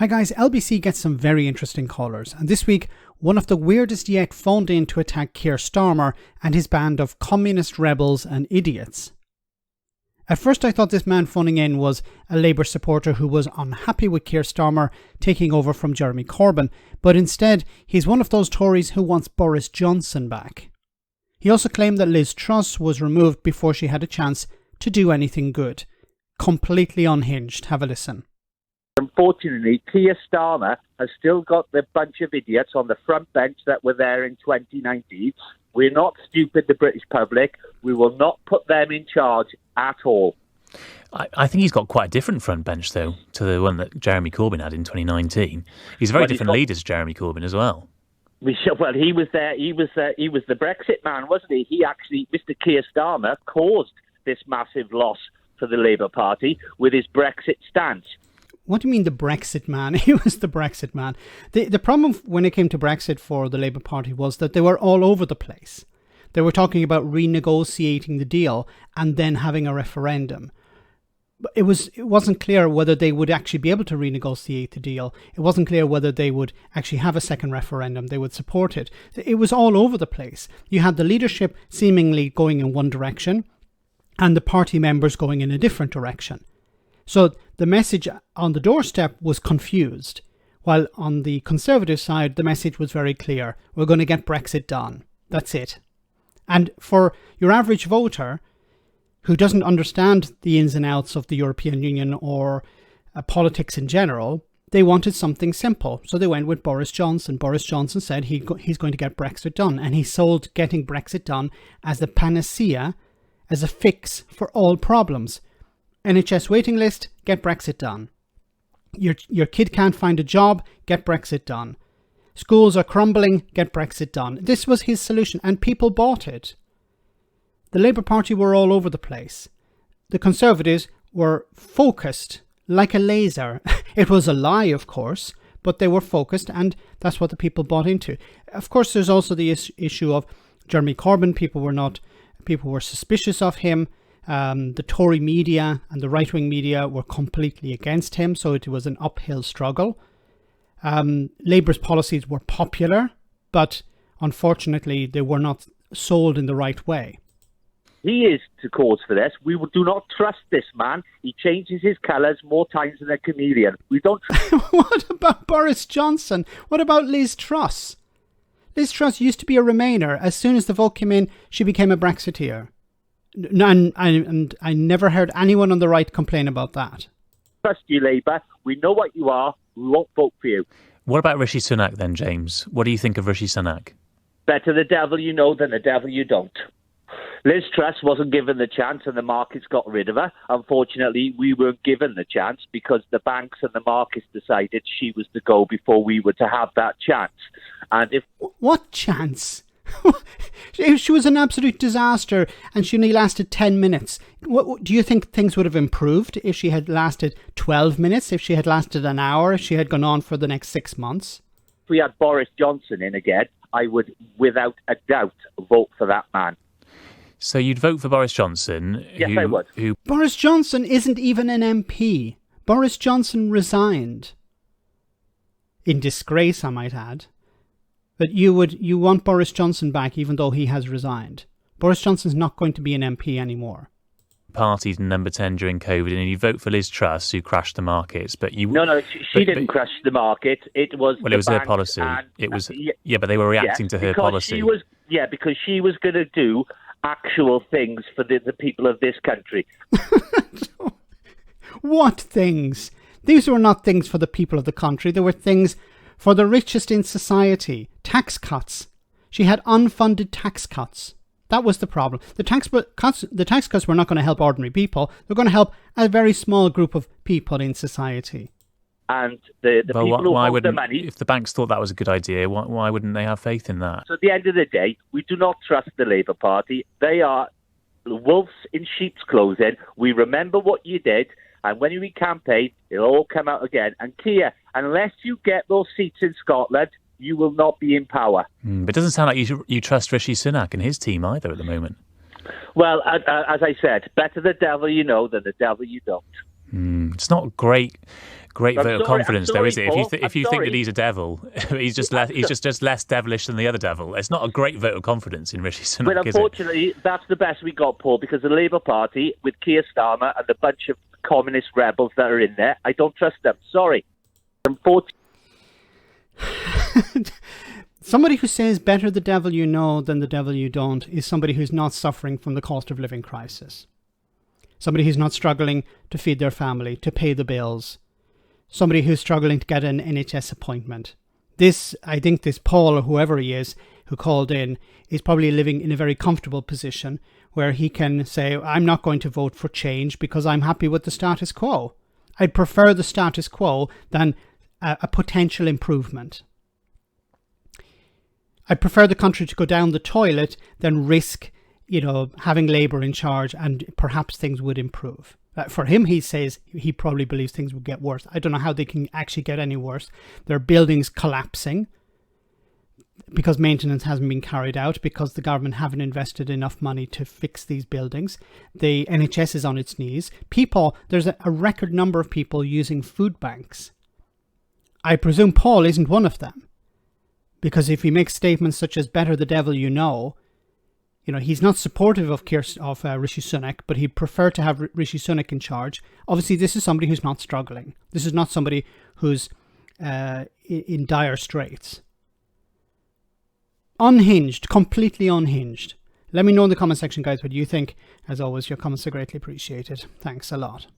Hi guys, LBC gets some very interesting callers, and this week, one of the weirdest yet phoned in to attack Keir Starmer and his band of communist rebels and idiots. At first I thought this man phoning in was a Labour supporter who was unhappy with Keir Starmer taking over from Jeremy Corbyn, but instead he's one of those Tories who wants Boris Johnson back. He also claimed that Liz Truss was removed before she had a chance to do anything good. Completely unhinged. Have a listen. Unfortunately, Keir Starmer has still got the bunch of idiots on the front bench that were there in 2019. We're not stupid, the British public. We will not put them in charge at all. I think he's got quite a different front bench, though, to the one that Jeremy Corbyn had in 2019. He's a very different leader to Jeremy Corbyn as well. Well, he was there. He was the Brexit man, wasn't he? He actually, Mr. Keir Starmer, caused this massive loss for the Labour Party with his Brexit stance. What do you mean the Brexit man? He was the Brexit man. The problem when it came to Brexit for the Labour Party was that they were all over the place. They were talking about renegotiating the deal and then having a referendum. It wasn't clear whether they would actually be able to renegotiate the deal. It wasn't clear whether they would actually have a second referendum. They would support it. It was all over the place. You had the leadership seemingly going in one direction and the party members going in a different direction. So the message on the doorstep was confused, while on the Conservative side, the message was very clear. We're going to get Brexit done. That's it. And for your average voter who doesn't understand the ins and outs of the European Union or politics in general, they wanted something simple. So they went with Boris Johnson. Boris Johnson said he's going to get Brexit done. And he sold getting Brexit done as the panacea, as a fix for all problems. NHS waiting list, get Brexit done. Your kid can't find a job, get Brexit done. Schools are crumbling, get Brexit done. This was his solution, and people bought it. The Labour Party were all over the place. The Conservatives were focused like a laser. It was a lie, of course, but they were focused, and that's what the people bought into. Of course, there's also the issue of Jeremy Corbyn. People were suspicious of him. The Tory media and the right-wing media were completely against him, so it was an uphill struggle. Labour's policies were popular, but unfortunately they were not sold in the right way. He is the cause for this. We do not trust this man. He changes his colours more times than a chameleon. We don't What about Boris Johnson? What about Liz Truss? Liz Truss used to be a Remainer. As soon as the vote came in, she became a Brexiteer. And I never heard anyone on the right complain about that. Trust you, Labour. We know what you are. We won't vote for you. What about Rishi Sunak then, James? What do you think of Rishi Sunak? Better the devil you know than the devil you don't. Liz Truss wasn't given the chance and the markets got rid of her. Unfortunately, we weren't given the chance because the banks and the markets decided she was to go before we were to have that chance. And if what chance? She was an absolute disaster and she only lasted 10 minutes. Do you think things would have improved if she had lasted 12 minutes, if she had lasted an hour, if she had gone on for the next 6 months? If we had Boris Johnson in again, I would, without a doubt, vote for that man. So you'd vote for Boris Johnson? Yes, I would. Boris Johnson isn't even an MP. Boris Johnson resigned. In disgrace, I might add. But you want Boris Johnson back even though he has resigned. Boris Johnson's not going to be an MP anymore. Parties number 10 during COVID, and you vote for Liz Truss, who crashed the markets. But she didn't crash the market. It was her policy. It was but they were reacting to her policy. Because she was going to do actual things for the people of this country. What things? These were not things for the people of the country. They were things for the richest in society. Tax cuts. She had unfunded tax cuts. That was the problem. The tax cuts were not going to help ordinary people. They're going to help a very small group of people in society. And the people who hold the money... If the banks thought that was a good idea, why wouldn't they have faith in that? So at the end of the day, we do not trust the Labour Party. They are wolves in sheep's clothing. We remember what you did, and when we campaign, it'll all come out again. And Keir, unless you get those seats in Scotland, you will not be in power. But it doesn't sound like you trust Rishi Sunak and his team either at the moment. Well, as I said, better the devil you know than the devil you don't. It's not great great I'm vote of sorry, confidence, I'm though, sorry, is it? Paul, If you I'm think that sorry. he's a devil, he's just less devilish than the other devil. It's not a great vote of confidence in Rishi Sunak, But is it? unfortunately, that's the best we got, Paul, because the Labour Party, with Keir Starmer and the bunch of communist rebels that are in there, I don't trust them. Sorry. Unfortunately. Somebody who says better the devil you know than the devil you don't is somebody who's not suffering from the cost of living crisis. Somebody who's not struggling to feed their family, to pay the bills. Somebody who's struggling to get an NHS appointment. I think this Paul, or whoever he is, who called in, is probably living in a very comfortable position where he can say, I'm not going to vote for change because I'm happy with the status quo. I'd prefer the status quo than a potential improvement. I'd prefer the country to go down the toilet than risk, having Labour in charge and perhaps things would improve. For him, he says he probably believes things would get worse. I don't know how they can actually get any worse. There are buildings collapsing because maintenance hasn't been carried out, because the government haven't invested enough money to fix these buildings. The NHS is on its knees. There's a record number of people using food banks. I presume Paul isn't one of them. Because if he makes statements such as better the devil you know, he's not supportive of Rishi Sunak, but he'd prefer to have Rishi Sunak in charge. Obviously, this is somebody who's not struggling. This is not somebody who's in dire straits. Unhinged, completely unhinged. Let me know in the comment section, guys, what you think. As always, your comments are greatly appreciated. Thanks a lot.